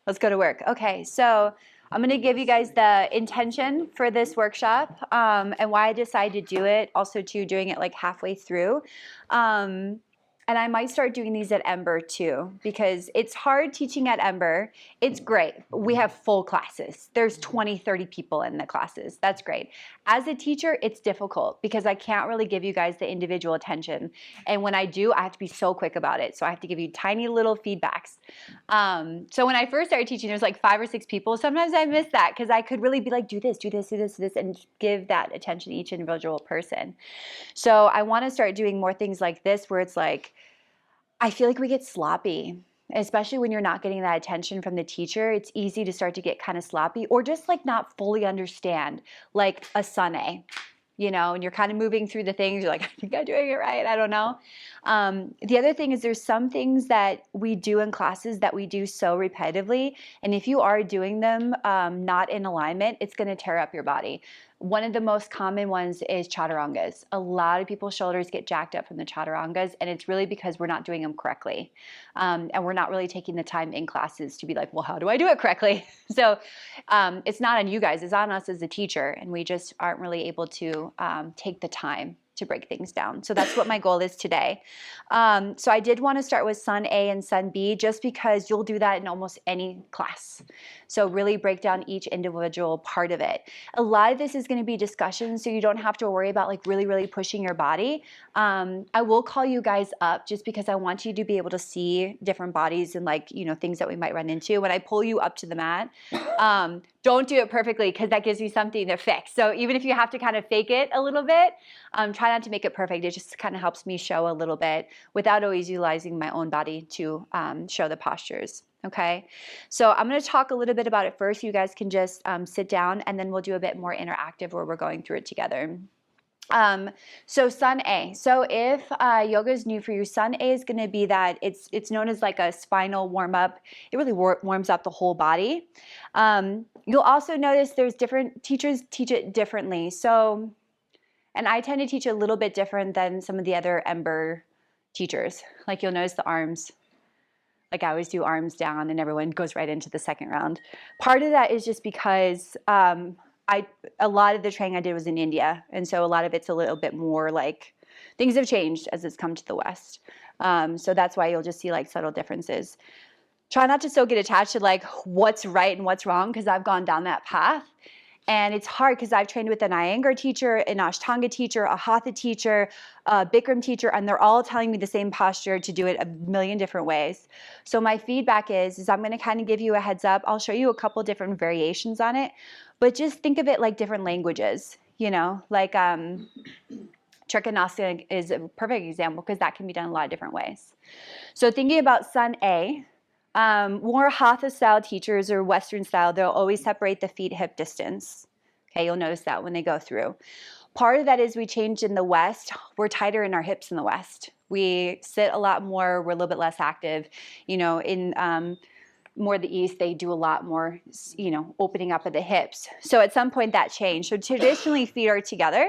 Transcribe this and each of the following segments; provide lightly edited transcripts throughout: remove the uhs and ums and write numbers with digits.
Let's go to work. Okay, so I'm going to give you guys the intention for this workshop and why I decided to do it. Also, doing it like halfway through. And I might start doing these at Ember too, because it's hard teaching at Ember. It's great. We have full classes. There's 20, 30 people in the classes. That's great. As a teacher, it's difficult because I can't really give you guys the individual attention. And when I do, I have to be so quick about it. So I have to give you tiny little feedbacks. So when I first started teaching, there's like 5 or 6 people. Sometimes I miss that because I could really be like, do this, do this, do this, do this, and give that attention to each individual person. So I want to start doing more things like this where it's like, I feel like we get sloppy, especially when you're not getting that attention from the teacher. It's easy to start to get kind of sloppy or just like not fully understand, like a Sun A, you know, and you're kind of moving through the things. You're like, I think I'm doing it right. I don't know. The other thing is there's some things that we do in classes that we do so repetitively. And if you are doing them not in alignment, it's going to tear up your body. One of the most common ones is chaturangas. A lot of people's shoulders get jacked up from the chaturangas, and it's really because we're not doing them correctly. And we're not really taking the time in classes to be like, well, how do I do it correctly? So it's not on you guys, it's on us as a teacher, and we just aren't really able to take the time to break things down. So that's what my goal is today. So I did want to start with Sun A and Sun B just because you'll do that in almost any class. So really break down each individual part of it. A lot of this is going to be discussion, so you don't have to worry about like really pushing your body. I will call you guys up just because I want you to be able to see different bodies and like, you know, things that we might run into. When I pull you up to the mat, don't do it perfectly because that gives me something to fix. So even if you have to kind of fake it a little bit, try not to make it perfect. It just kind of helps me show a little bit without always utilizing my own body to show the postures. Okay, so I'm going to talk a little bit about it first. You guys can just sit down and then we'll do a bit more interactive where we're going through it together. So Sun A. So if yoga is new for you, Sun A is going to be that it's known as like a spinal warm up. It really warms up the whole body. You'll also notice there's different teachers teach it differently. So, and I tend to teach a little bit different than some of the other Ember teachers. Like you'll notice the arms. Like I always do arms down and everyone goes right into the second round. Part of that is just because a lot of the training I did was in India. And so a lot of it's a little bit more like things have changed as it's come to the West. So that's why you'll just see like subtle differences. Try not to so get attached to like what's right and what's wrong because I've gone down that path. And it's hard because I've trained with an Iyengar teacher, an Ashtanga teacher, a Hatha teacher, a Bikram teacher, and they're all telling me the same posture to do it a million different ways. So my feedback is I'm going to kind of give you a heads up. I'll show you a couple different variations on it, but just think of it like different languages, you know, like Trikonasana is a perfect example because that can be done a lot of different ways. So thinking about Sun A, more Hatha style teachers or Western style, they'll always separate the feet hip distance. Okay, you'll notice that when they go through. Part of that is we changed in the West. We're tighter in our hips in the West. We sit a lot more. We're a little bit less active. You know, in more the East, they do a lot more, you know, opening up of the hips. So at some point that changed. So traditionally feet are together.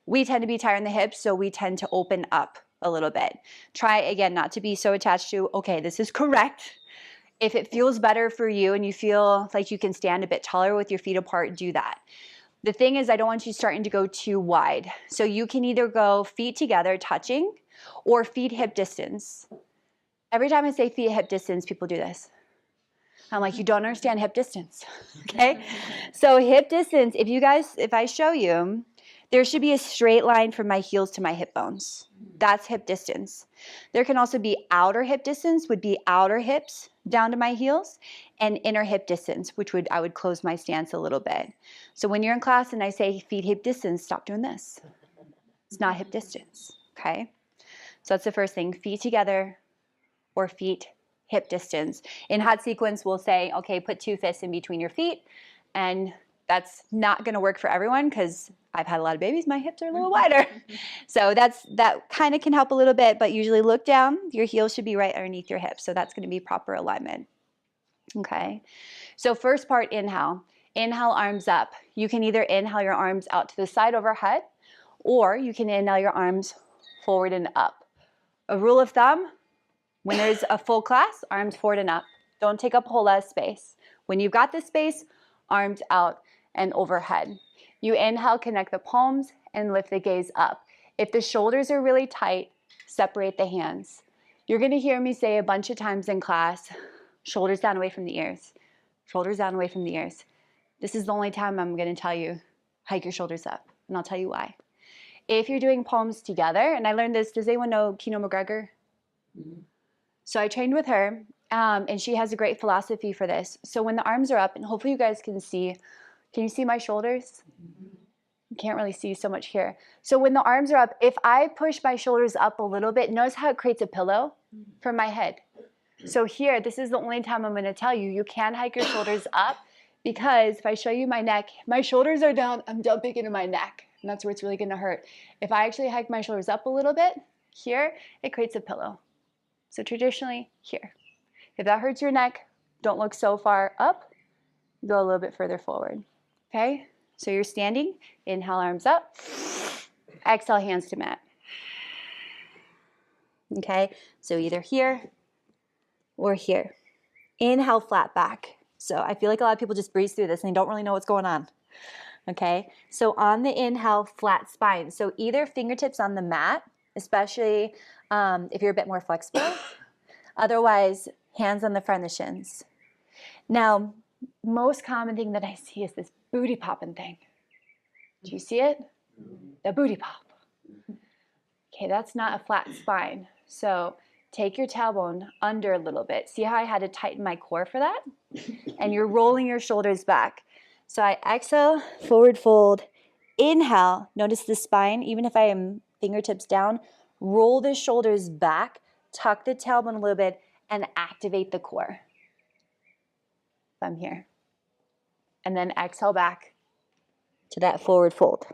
We tend to be tighter in the hips, so we tend to open up a little bit. Try again not to be so attached to, okay, this is correct. If it feels better for you and you feel like you can stand a bit taller with your feet apart, do that. The thing is, I don't want you starting to go too wide. So you can either go feet together touching or feet hip distance. Every time I say feet hip distance, people do this. I'm like, you don't understand hip distance, okay? So hip distance, if I show you, there should be a straight line from my heels to my hip bones. That's hip distance. There can also be outer hip distance, would be outer hips down to my heels, and inner hip distance, which I would close my stance a little bit. So when you're in class and I say feet hip distance, stop doing this. It's not hip distance, okay? So that's the first thing, feet together or feet hip distance. In hot sequence, we'll say, okay, put 2 fists in between your feet, and that's not going to work for everyone because I've had a lot of babies, my hips are a little wider. So that kind of can help a little bit, but usually look down, your heels should be right underneath your hips. So that's going to be proper alignment. Okay. So first part, inhale. Inhale, arms up. You can either inhale your arms out to the side overhead, or you can inhale your arms forward and up. A rule of thumb, when there's a full class, arms forward and up. Don't take up a whole lot of space. When you've got this space, arms out and overhead. You inhale, connect the palms, and lift the gaze up. If the shoulders are really tight, separate the hands. You're gonna hear me say a bunch of times in class, shoulders down away from the ears. Shoulders down away from the ears. This is the only time I'm gonna tell you, hike your shoulders up, and I'll tell you why. If you're doing palms together, and I learned this, does anyone know Kino McGregor? So I trained with her, and she has a great philosophy for this. So when the arms are up, and hopefully you guys can you see my shoulders? You can't really see so much here. So when the arms are up, if I push my shoulders up a little bit, notice how it creates a pillow for my head. So here, this is the only time I'm gonna tell you, you can hike your shoulders up, because if I show you my neck, my shoulders are down, I'm dumping into my neck, and that's where it's really gonna hurt. If I actually hike my shoulders up a little bit, here, it creates a pillow. So traditionally, here. If that hurts your neck, don't look so far up, go a little bit further forward, okay? So you're standing, inhale, arms up, exhale, hands to mat. Okay, so either here or here. Inhale, flat back. So I feel like a lot of people just breeze through this and they don't really know what's going on. Okay, so on the inhale, flat spine. So either fingertips on the mat, especially if you're a bit more flexible. Otherwise, hands on the front of the shins. Now, most common thing that I see is this booty popping thing. Do you see it? The booty pop. Okay, that's not a flat spine. So take your tailbone under a little bit. See how I had to tighten my core for that? And you're rolling your shoulders back. So I exhale, forward fold, inhale, notice the spine, even if I am fingertips down, roll the shoulders back, tuck the tailbone a little bit, and activate the core. From here. And then exhale back to that forward fold.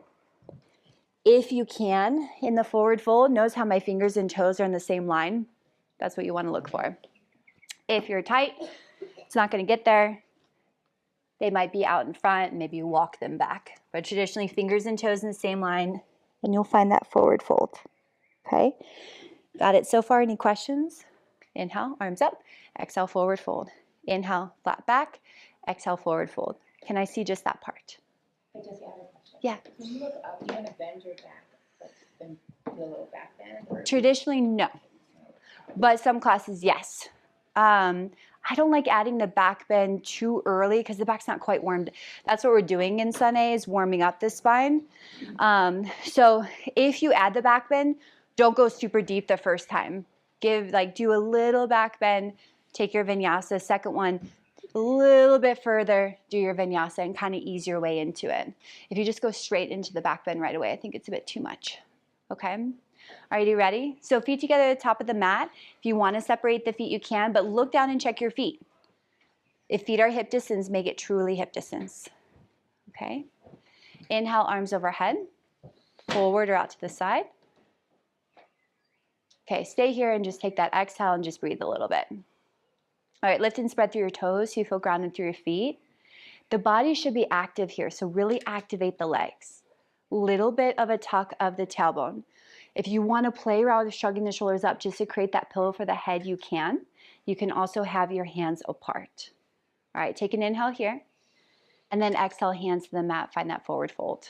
If you can, in the forward fold, notice how my fingers and toes are in the same line. That's what you want to look for. If you're tight, it's not going to get there. They might be out in front, and maybe you walk them back. But traditionally, fingers and toes in the same line, and you'll find that forward fold. Okay? Got it so far? Any questions? Inhale, arms up. Exhale, forward fold. Inhale, flat back. Exhale, forward fold. Can I see just that part? I just have a question. Yeah. When you look up, you want to bend your back, like bend the little back bend? Or Traditionally, no. But some classes, yes. I don't like adding the back bend too early because the back's not quite warmed. That's what we're doing in Sun A, is warming up the spine. So if you add the back bend, don't go super deep the first time. Do a little back bend, take your vinyasa. Second one, a little bit further, do your vinyasa and kind of ease your way into it. If you just go straight into the back bend right away, I think it's a bit too much. Okay? Are you ready? So feet together at the top of the mat. If you want to separate the feet, you can, but look down and check your feet. If feet are hip distance, make it truly hip distance. Okay? Inhale, arms overhead, forward or out to the side. Okay, stay here and just take that exhale and just breathe a little bit. All right, lift and spread through your toes so you feel grounded through your feet. The body should be active here, so really activate the legs. Little bit of a tuck of the tailbone. If you want to play around with shrugging the shoulders up just to create that pillow for the head, you can. You can also have your hands apart. All right, take an inhale here. And then exhale, hands to the mat, find that forward fold.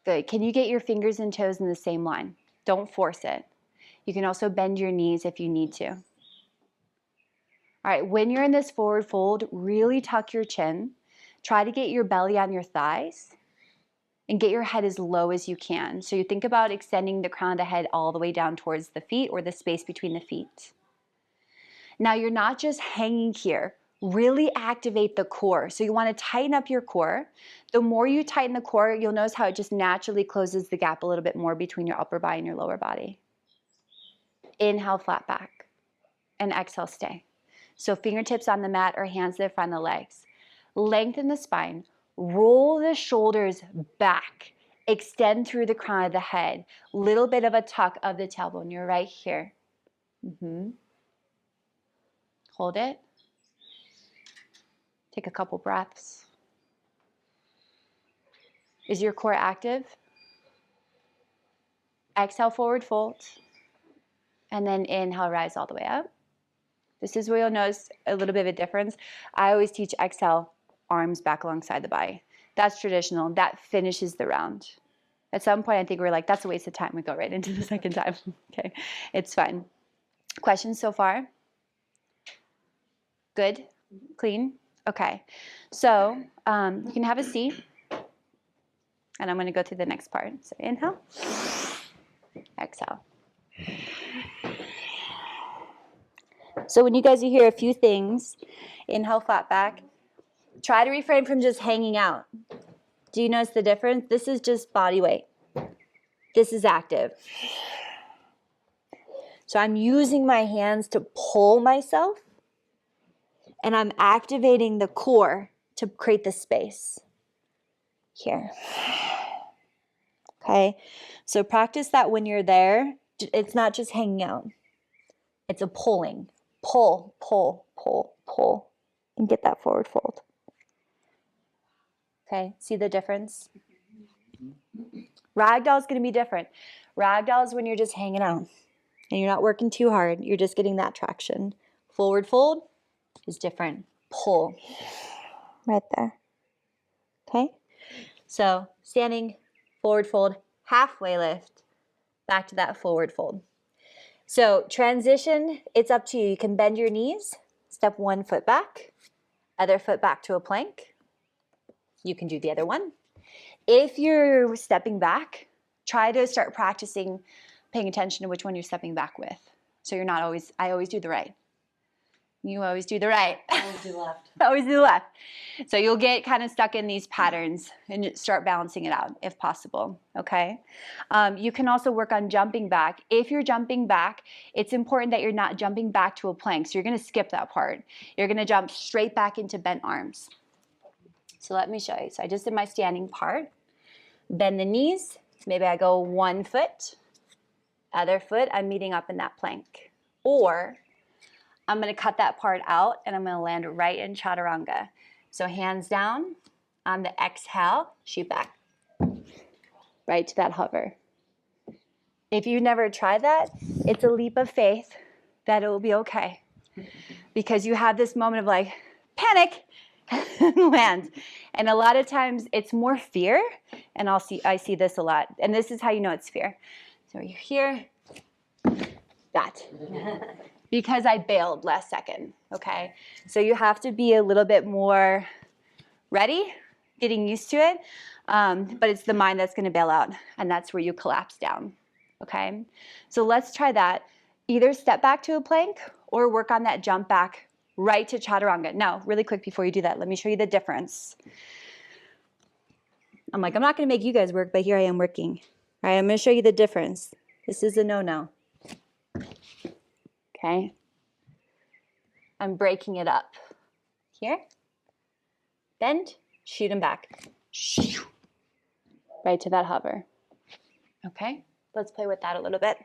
Good. Can you get your fingers and toes in the same line? Don't force it. You can also bend your knees if you need to. All right, when you're in this forward fold, really tuck your chin. Try to get your belly on your thighs and get your head as low as you can. So you think about extending the crown of the head all the way down towards the feet or the space between the feet. Now you're not just hanging here. Really activate the core. So you want to tighten up your core. The more you tighten the core, you'll notice how it just naturally closes the gap a little bit more between your upper body and your lower body. Inhale, flat back. And exhale, stay. So fingertips on the mat or hands to the front of the legs. Lengthen the spine. Roll the shoulders back. Extend through the crown of the head. Little bit of a tuck of the tailbone. You're right here. Hold it. Take a couple breaths. Is your core active? Exhale, forward fold. And then inhale, rise all the way up. This is where you'll notice a little bit of a difference. I always teach exhale, arms back alongside the body. That's traditional. That finishes the round. At some point, I think we're like, that's a waste of time. We go right into the second time. Okay, it's fine. Questions so far? Good? Clean? Okay. So you can have a seat. And I'm going to go through the next part. So inhale, exhale. So when you guys hear a few things, inhale, flat back. Try to refrain from just hanging out. Do you notice the difference? This is just body weight. This is active. So I'm using my hands to pull myself, and I'm activating the core to create the space here. Okay, so practice that when you're there. It's not just hanging out. It's a pulling. Pull, pull, pull, pull, and get that forward fold. Okay, see the difference? Ragdoll is going to be different. Ragdoll is when you're just hanging out and you're not working too hard. You're just getting that traction. Forward fold is different. Pull. Right there. Okay? So standing, forward fold, halfway lift, back to that forward fold. So transition, it's up to you. You can bend your knees, step one foot back, other foot back to a plank. You can do the other one. If you're stepping back, try to start practicing paying attention to which one you're stepping back with. So you're not always, I always do the right. You always do the right. I always do the left. Always do the left. So you'll get kind of stuck in these patterns and start balancing it out if possible, okay? You can also work on jumping back. If you're jumping back, it's important that you're not jumping back to a plank. So you're gonna skip that part. You're gonna jump straight back into bent arms. So let me show you. So I just did my standing part. Bend the knees. Maybe I go 1 foot. Other foot, I'm meeting up in that plank. Or I'm going to cut that part out and I'm going to land right in chaturanga. So hands down. On the exhale, shoot back. Right to that hover. If you've never tried that, it's a leap of faith that it will be okay. Because you have this moment of like, panic, land. And a lot of times it's more fear, and I see this a lot. And this is how you know it's fear. So you're here, that. Because I bailed last second, okay? So you have to be a little bit more ready, getting used to it, but it's the mind that's gonna bail out, and that's where you collapse down, okay? So let's try that. Either step back to a plank or work on that jump back right to chaturanga. Now, really quick before you do that, let me show you the difference. I'm like, I'm not gonna make you guys work, but here I am working. All right, I'm gonna show you the difference. This is a no-no. Okay? I'm breaking it up. Here, bend, shoot them back. Right to that hover. Okay, let's play with that a little bit.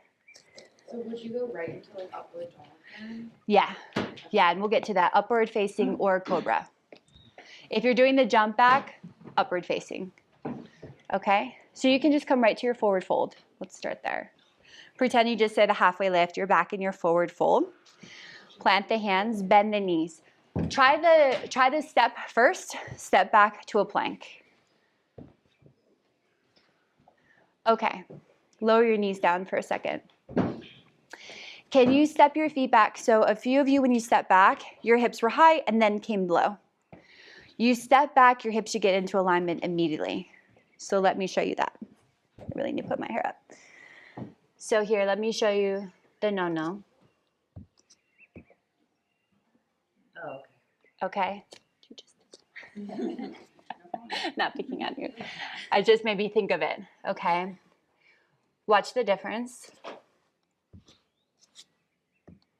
So would you go right into like upward dog then? Yeah, and we'll get to that. Upward facing or cobra. If you're doing the jump back, upward facing. Okay, so you can just come right to your forward fold. Let's start there. Pretend you just did a halfway lift. You're back in your forward fold. Plant the hands, bend the knees. Try the step first. Step back to a plank. Okay, lower your knees down for a second. Can you step your feet back? So a few of you, when you step back, your hips were high and then came low. You step back, your hips should get into alignment immediately. So let me show you that. I really need to put my hair up. So here, let me show you the no-no. Oh, Okay? Not picking on you. I just made me think of it, okay? Watch the difference.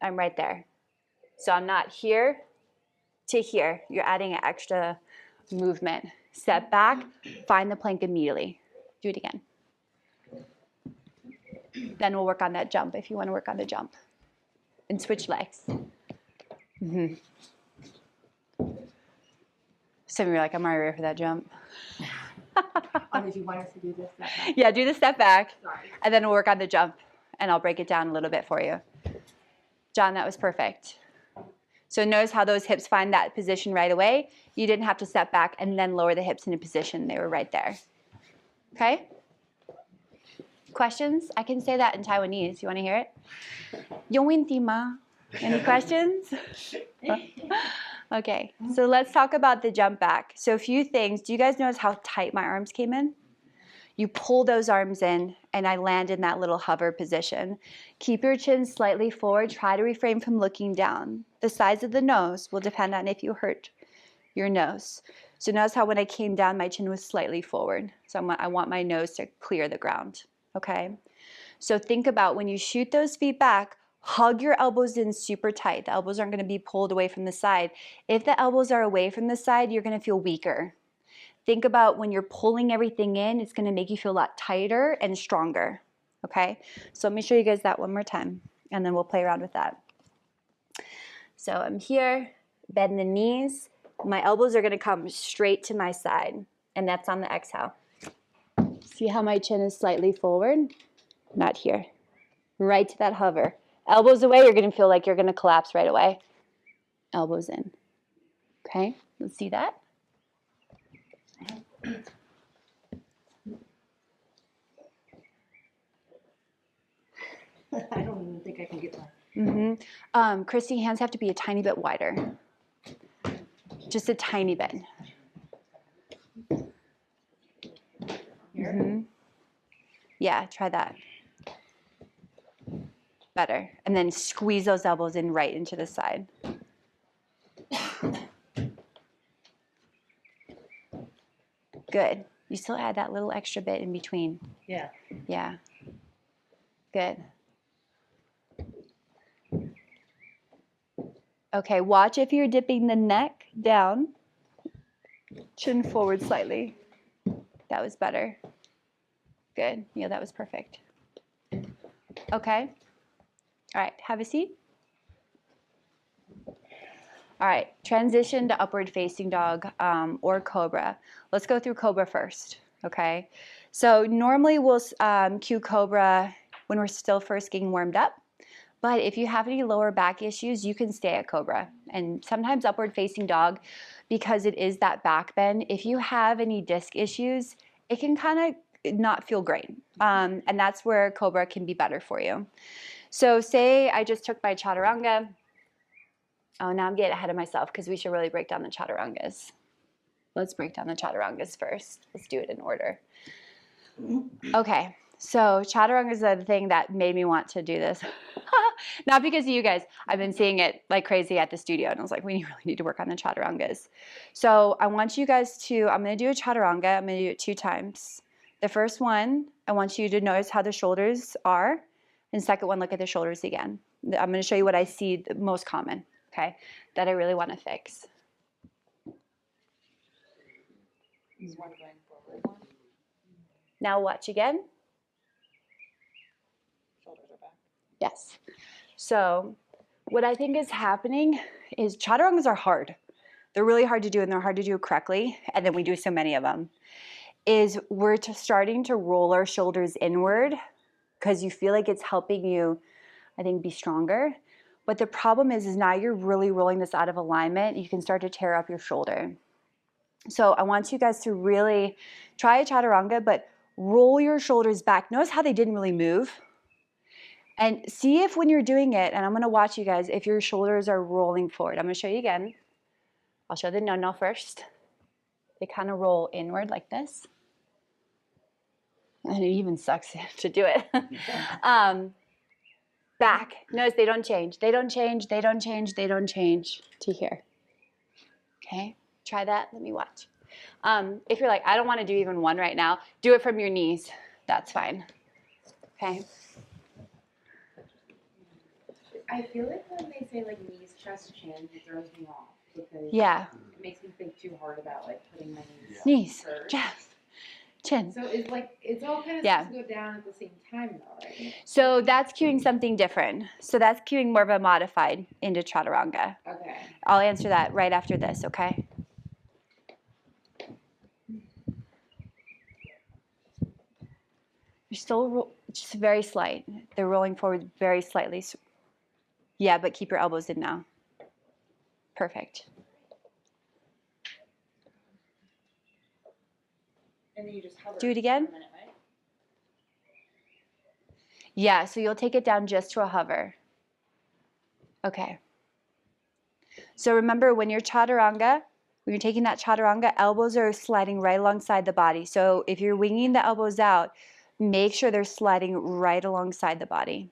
I'm right there. So I'm not here to here. You're adding an extra movement. Step back, find the plank immediately. Do it again. Then we'll work on that jump if you want to work on the jump. And switch legs. Mm-hmm. Some of you are like, I'm already ready for that jump. Did you want us to do this? Yeah, do the step back. Sorry. And then we'll work on the jump. And I'll break it down a little bit for you. John, that was perfect. So notice how those hips find that position right away. You didn't have to step back and then lower the hips into position. They were right there. Okay? Questions? I can say that in Taiwanese. You want to hear it? 有问题吗? Any questions? Okay, so let's talk about the jump back. So a few things. Do you guys notice how tight my arms came in? You pull those arms in, and I land in that little hover position. Keep your chin slightly forward. Try to refrain from looking down. The size of the nose will depend on if you hurt your nose. So notice how when I came down, my chin was slightly forward. So I want my nose to clear the ground, okay? So think about when you shoot those feet back, hug your elbows in super tight. The elbows aren't going to be pulled away from the side. If the elbows are away from the side, you're going to feel weaker. Think about when you're pulling everything in, it's going to make you feel a lot tighter and stronger, okay? So let me show you guys that one more time, and then we'll play around with that. So I'm here, bend the knees. My elbows are going to come straight to my side, and that's on the exhale. See how my chin is slightly forward? Not here. Right to that hover. Elbows away, you're going to feel like you're going to collapse right away. Elbows in. Okay, let's see that. I don't even think I can get that. Christy, hands have to be a tiny bit wider. Just a tiny bit. Yeah, try that. Better. And then squeeze those elbows in right into the side. Good. You still add that little extra bit in between. Yeah. Yeah. Good. Okay, watch if you're dipping the neck down. Chin forward slightly. That was better. Good. Yeah, that was perfect. Okay. All right, have a seat. All right, transition to upward facing dog or cobra. Let's go through cobra first, okay? So normally we'll cue cobra when we're still first getting warmed up. But if you have any lower back issues, you can stay at cobra. And sometimes upward facing dog, because it is that back bend, if you have any disc issues, it can kind of not feel great. And that's where cobra can be better for you. So say I just took my chaturanga. Oh, now I'm getting ahead of myself because we should really break down the chaturangas. Let's break down the chaturangas first. Let's do it in order. Okay, so chaturangas are the thing that made me want to do this. Not because of you guys. I've been seeing it like crazy at the studio, and I was like, we really need to work on the chaturangas. So I want you guys to, I'm going to do a chaturanga. I'm going to do it 2 times. The first one, I want you to notice how the shoulders are. And the second one, look at the shoulders again. I'm going to show you what I see the most common, okay, that I really want to fix. Is one going forward? Now watch again. Shoulders are back. Yes. So what I think is happening is chaturangas are hard. They're really hard to do, and they're hard to do correctly, and then we do so many of them, is we're starting to roll our shoulders inward because you feel like it's helping you, I think, be stronger. But the problem is now you're really rolling this out of alignment. You can start to tear up your shoulder. So I want you guys to really try a chaturanga, but roll your shoulders back. Notice how they didn't really move. And see if when you're doing it, and I'm going to watch you guys, if your shoulders are rolling forward. I'm going to show you again. I'll show the no-no first. They kind of roll inward like this. And it even sucks to do it. Back. Notice they don't change. They don't change. They don't change. They don't change to here. Okay? Try that. Let me watch. If you're like, I don't want to do even one right now, do it from your knees. That's fine. Okay? I feel like when they say like knees, chest, chin, it throws me off because Yeah. it makes me think too hard about like putting my knees Knees, first. chest, chin. So it's like it's all kind of Yeah. supposed to go down at the same time though, right? So that's cueing something different. So that's cueing more of a modified into chaturanga. Okay. I'll answer that right after this, okay? You're still just very slight. They're rolling forward very slightly. Yeah, but keep your elbows in now. Perfect. And then you just hover. Do it again. For a minute, right? Yeah, so you'll take it down just to a hover. Okay. So remember, when you're taking that chaturanga, elbows are sliding right alongside the body. So if you're winging the elbows out, make sure they're sliding right alongside the body.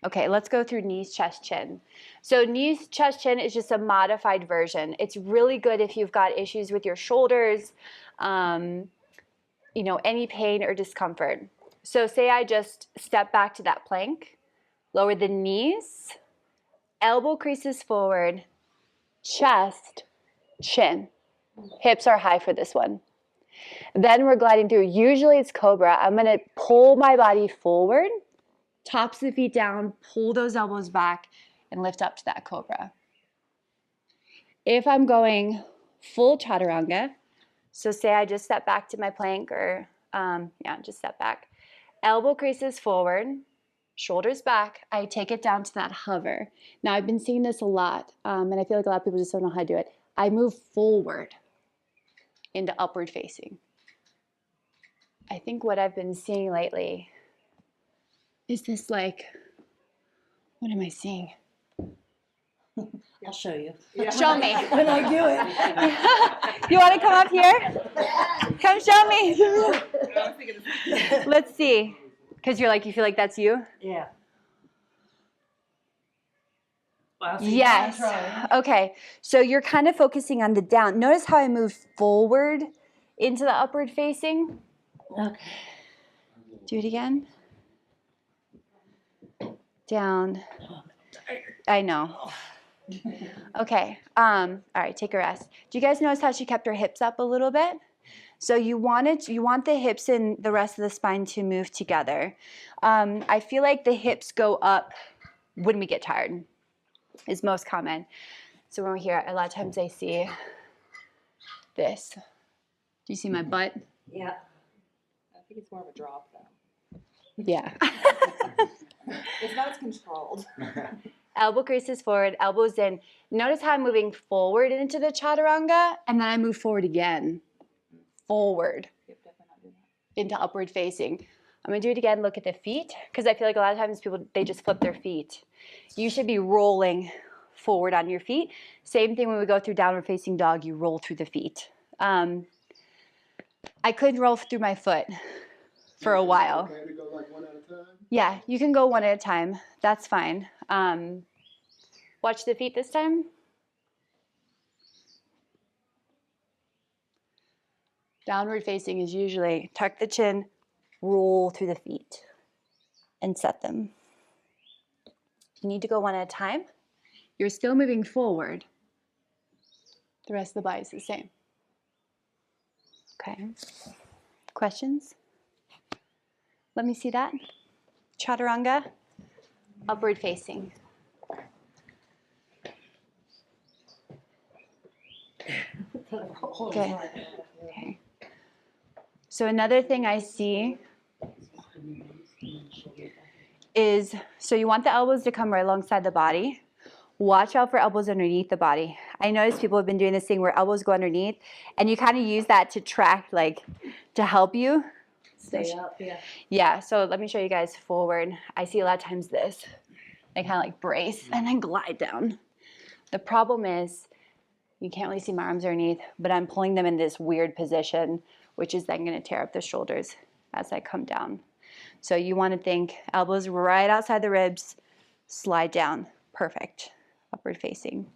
Okay, let's go through knees, chest, chin. So knees, chest, chin is just a modified version. It's really good if you've got issues with your shoulders, any pain or discomfort. So say I just step back to that plank, lower the knees, elbow creases forward, chest, chin. Hips are high for this one. Then we're gliding through. Usually it's cobra. I'm going to pull my body forward, tops of the feet down, pull those elbows back, and lift up to that cobra. If I'm going full chaturanga, so say I just step back to my plank or, just step back. Elbow creases forward, shoulders back. I take it down to that hover. Now, I've been seeing this a lot, and I feel like a lot of people just don't know how to do it. I move forward into upward facing. I think what I've been seeing lately is this what am I seeing? I'll show you. Show me. When I do it. You want to come up here? Come show me. Let's see. Because you feel like that's you? Yeah. Yes. Okay. So you're kind of focusing on the down. Notice how I move forward into the upward facing? Okay. Do it again. Down. I know. Okay. All right, take a rest. Do you guys notice how she kept her hips up a little bit? So you want the hips and the rest of the spine to move together. I feel like the hips go up when we get tired, is most common. So when we're here, a lot of times I see this. Do you see my butt? Yeah. I think it's more of a drop though. Yeah. It's not as controlled. Elbow creases forward, elbows in. Notice how I'm moving forward into the chaturanga, and then I move forward again. Forward Yep, definitely not doing that. into upward facing. I'm gonna do it again, look at the feet, because I feel like a lot of times people, they just flip their feet. You should be rolling forward on your feet. Same thing when we go through downward facing dog, you roll through the feet. I couldn't roll through my foot for a while. Okay, to go like one at a time? Yeah, you can go one at a time. That's fine. Watch the feet this time. Downward facing is usually tuck the chin, roll through the feet, and set them. You need to go one at a time. You're still moving forward. The rest of the body is the same. Okay. Questions? Let me see that. Chaturanga, upward facing. Good. Okay. So another thing I see is, so you want the elbows to come right alongside the body. Watch out for elbows underneath the body. I notice people have been doing this thing where elbows go underneath, and you kind of use that to track, to help you. Stay up, yeah. Yeah, so let me show you guys forward. I see a lot of times this. I kind of brace and then glide down. The problem is, you can't really see my arms underneath, but I'm pulling them in this weird position, which is then going to tear up the shoulders as I come down. So you want to think elbows right outside the ribs, slide down. Perfect. Upward facing.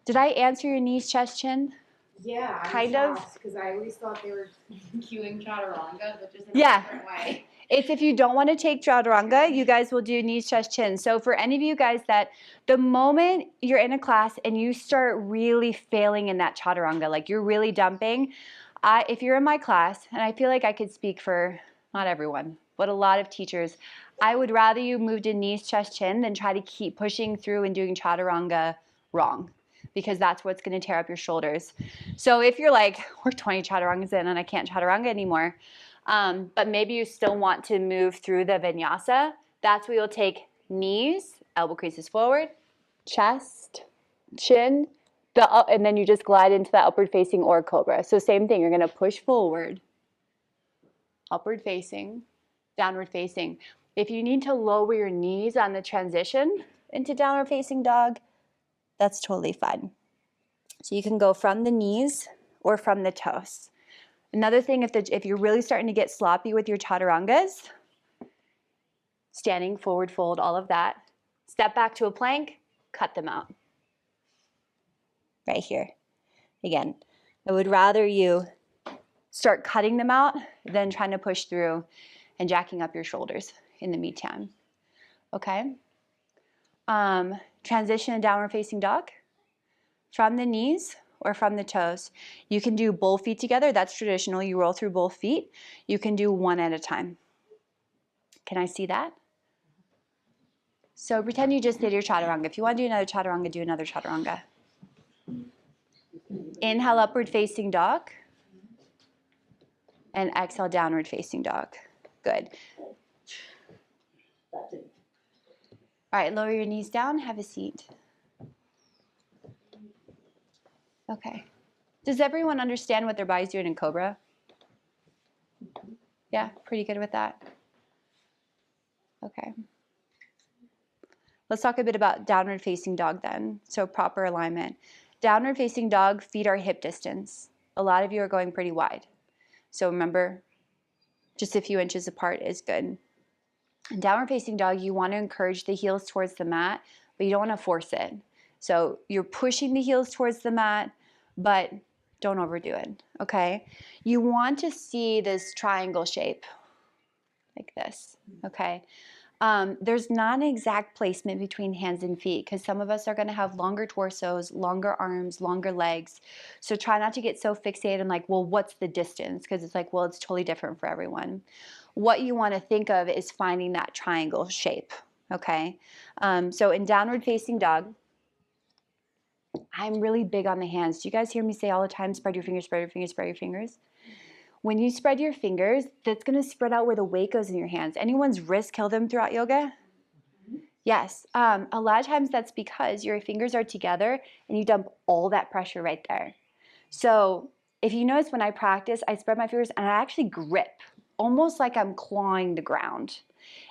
Did I answer your knees, chest, chin? Yeah, Kind of. because I always thought they were cueing chaturanga, but just in Yeah. a different way. It's if you don't want to take chaturanga, you guys will do knees, chest, chin. So for any of you guys that the moment you're in a class and you start really failing in that chaturanga, like you're really dumping, if you're in my class, and I feel like I could speak for not everyone, but a lot of teachers, I would rather you move to knees, chest, chin than try to keep pushing through and doing chaturanga wrong, because that's what's going to tear up your shoulders. So if you're like, we're 20 chaturangas in and I can't chaturanga anymore, but maybe you still want to move through the vinyasa, that's where you'll take knees, elbow creases forward, chest, chin, and then you just glide into that upward facing or cobra. So same thing, you're gonna push forward, upward facing, downward facing. If you need to lower your knees on the transition into downward facing dog, that's totally fine. So you can go from the knees or from the toes. Another thing, if you're really starting to get sloppy with your chaturangas, standing, forward fold, all of that, step back to a plank, cut them out. Right here. Again, I would rather you start cutting them out than trying to push through and jacking up your shoulders in the meantime. Okay? Transition to downward facing dog. From the knees or from the toes. You can do both feet together. That's traditional. You roll through both feet. You can do one at a time. Can I see that? So pretend you just did your chaturanga. If you want to do another chaturanga, do another chaturanga. Inhale, upward facing dog. And exhale, downward facing dog. Good. All right, lower your knees down, have a seat. Okay. Does everyone understand what their body's doing in Cobra? Yeah, pretty good with that? Okay. Let's talk a bit about downward facing dog then. So proper alignment. Downward facing dog, feet are hip distance. A lot of you are going pretty wide. So remember, just a few inches apart is good. In downward facing dog, you want to encourage the heels towards the mat, but you don't want to force it. So you're pushing the heels towards the mat, but don't overdo it, okay? You want to see this triangle shape, like this, okay? There's not an exact placement between hands and feet because some of us are going to have longer torsos, longer arms, longer legs. So try not to get so fixated on like, well, what's the distance? Because it's like, well, it's totally different for everyone. What you want to think of is finding that triangle shape, okay? So in downward facing dog, I'm really big on the hands. Do you guys hear me say all the time, spread your fingers, spread your fingers, spread your fingers? When you spread your fingers, that's going to spread out where the weight goes in your hands. Anyone's wrist kill them throughout yoga? Yes. A lot of times that's because your fingers are together and you dump all that pressure right there. So if you notice when I practice, I spread my fingers and I actually grip, almost like I'm clawing the ground.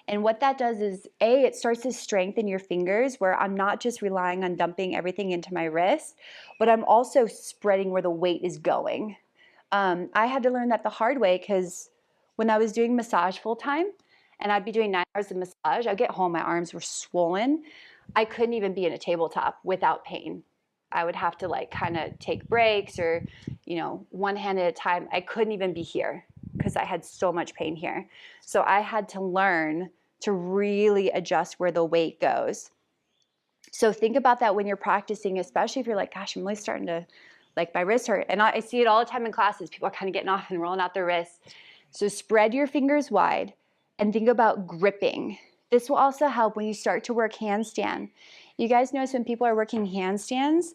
And what that does is, A, it starts to strengthen your fingers where I'm not just relying on dumping everything into my wrist, but I'm also spreading where the weight is going. I had to learn that the hard way because when I was doing massage full time and I'd be doing 9 hours of massage, I'd get home, my arms were swollen. I couldn't even be in a tabletop without pain. I would have to like kind of take breaks or, you know, one hand at a time. I couldn't even be here because I had so much pain here. So I had to learn to really adjust where the weight goes. So think about that when you're practicing, especially if you're like, gosh, I'm really starting to, like my wrists hurt. And I see it all the time in classes. People are kind of getting off and rolling out their wrists. So spread your fingers wide and think about gripping. This will also help when you start to work handstand. You guys notice when people are working handstands,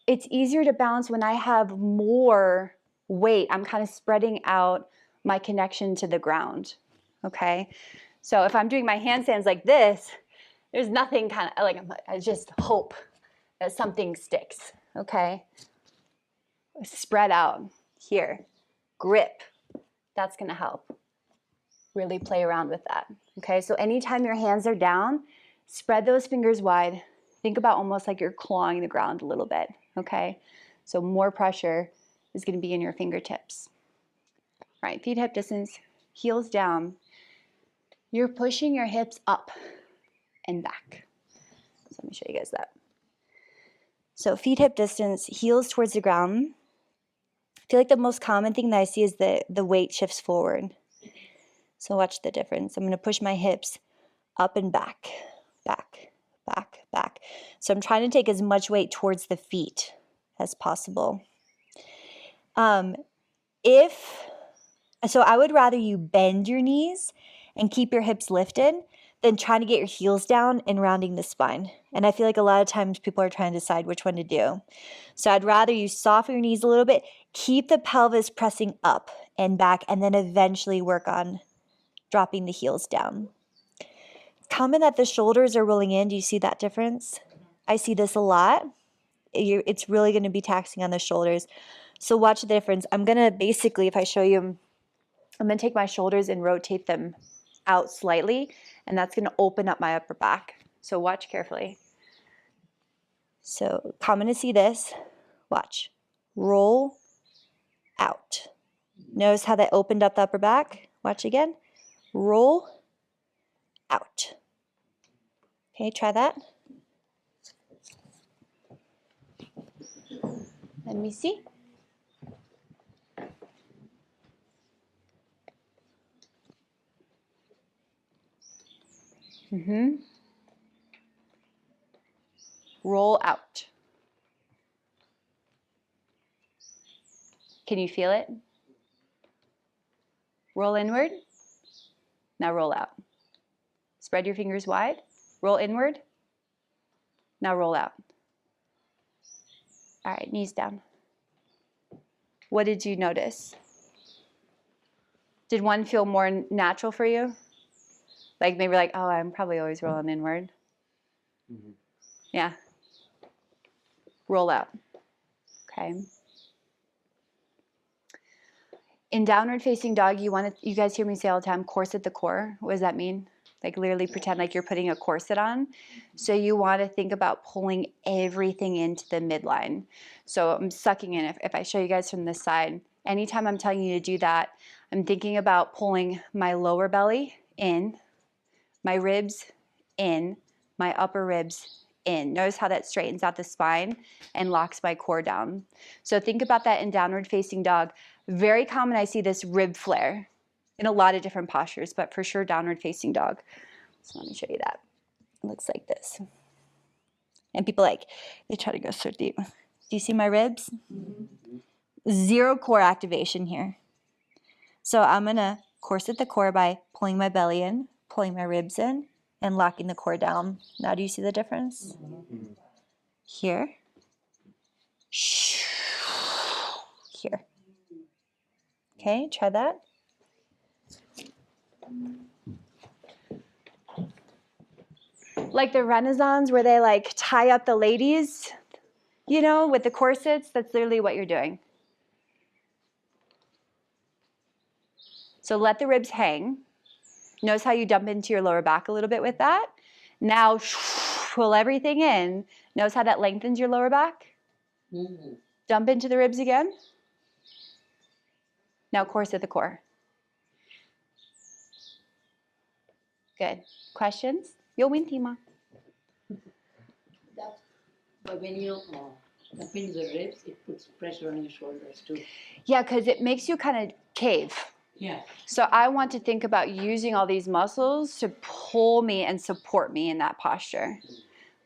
it's easier to balance when I have more weight. I'm kind of spreading out my connection to the ground, okay? So if I'm doing my handstands like this, there's nothing kind of, like I just hope that something sticks, okay? Spread out here, grip, that's gonna help. Really play around with that, okay? So anytime your hands are down, spread those fingers wide. Think about almost like you're clawing the ground a little bit, okay? So more pressure is gonna be in your fingertips. All right, feet hip distance, heels down. You're pushing your hips up and back. So let me show you guys that. So feet hip distance, heels towards the ground. I feel like the most common thing that I see is the weight shifts forward. So watch the difference. I'm gonna push my hips up and back, back, back, back. So I'm trying to take as much weight towards the feet as possible. So I would rather you bend your knees and keep your hips lifted than trying to get your heels down and rounding the spine. And I feel like a lot of times people are trying to decide which one to do. So I'd rather you soften your knees a little bit, keep the pelvis pressing up and back, and then eventually work on dropping the heels down. Common that the shoulders are rolling in. Do you see that difference? I see this a lot. It's really going to be taxing on the shoulders. So watch the difference. I'm going to basically, if I show you, I'm going to take my shoulders and rotate them out slightly, and that's going to open up my upper back. So watch carefully. So common to see this. Watch. Roll out. Notice how that opened up the upper back? Watch again. Roll out. Okay, try that. Let me see. Roll out. Can you feel it? Roll inward. Now roll out. Spread your fingers wide. Roll inward. Now roll out. All right, knees down. What did you notice? Did one feel more natural for you? Like maybe like, oh, I'm probably always rolling inward. Yeah. Roll out. Okay. In downward facing dog, you guys hear me say all the time, corset the core. What does that mean? Like literally pretend like you're putting a corset on. So you want to think about pulling everything into the midline. So I'm sucking in. If I show you guys from this side, anytime I'm telling you to do that, I'm thinking about pulling my lower belly in, my ribs in, my upper ribs in. Notice how that straightens out the spine and locks my core down. So think about that in downward facing dog. Very common, I see this rib flare in a lot of different postures, but for sure downward facing dog. So let me show you that. It looks like this. And people they try to go so deep. Do you see my ribs? Zero core activation here. So I'm gonna corset the core by pulling my belly in, pulling my ribs in, and locking the core down. Now do you see the difference? Here. Here. Okay, try that. Like the Renaissance where they tie up the ladies, with the corsets, that's literally what you're doing. So let the ribs hang. Notice how you dump into your lower back a little bit with that. Now pull everything in. Notice how that lengthens your lower back. Dump into the ribs again. Now corset the core. Good. Questions? Yo win, Tima. But when you tap into the ribs, it puts pressure on your shoulders too. Yeah, because it makes you kind of cave. Yeah. So I want to think about using all these muscles to pull me and support me in that posture.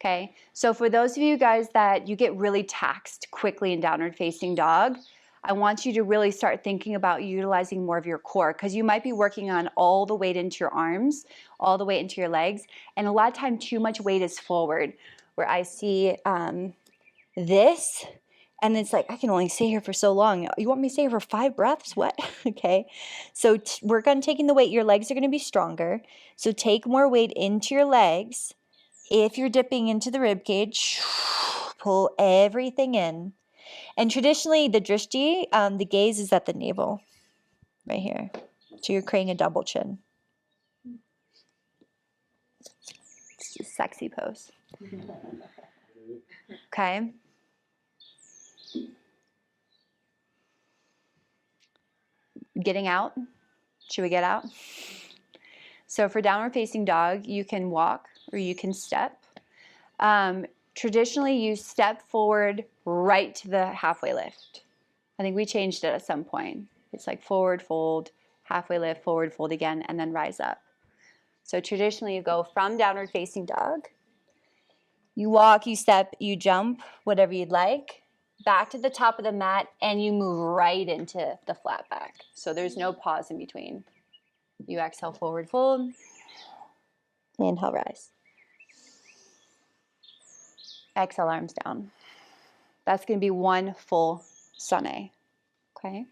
Okay, so for those of you guys that you get really taxed quickly in downward facing dog, I want you to really start thinking about utilizing more of your core, because you might be working on all the weight into your arms, all the weight into your legs, and a lot of time too much weight is forward, where I see this, and it's like, I can only stay here for so long. You want me to stay here for 5 breaths? What? Okay, so work on taking the weight. Your legs are going to be stronger, so take more weight into your legs. If you're dipping into the rib cage, pull everything in. And traditionally, the drishti, the gaze is at the navel, right here. So you're creating a double chin. It's a sexy pose. Okay. Getting out. Should we get out? So for downward facing dog, you can walk or you can step. Traditionally, you step forward right to the halfway lift. I think we changed it at some point. It's like forward fold, halfway lift, forward fold again, and then rise up. So traditionally, you go from downward facing dog. You walk, you step, you jump, whatever you'd like, back to the top of the mat, and you move right into the flat back. So there's no pause in between. You exhale, forward fold. Inhale, rise. Exhale, arms down. That's going to be one full Sun A. Okay?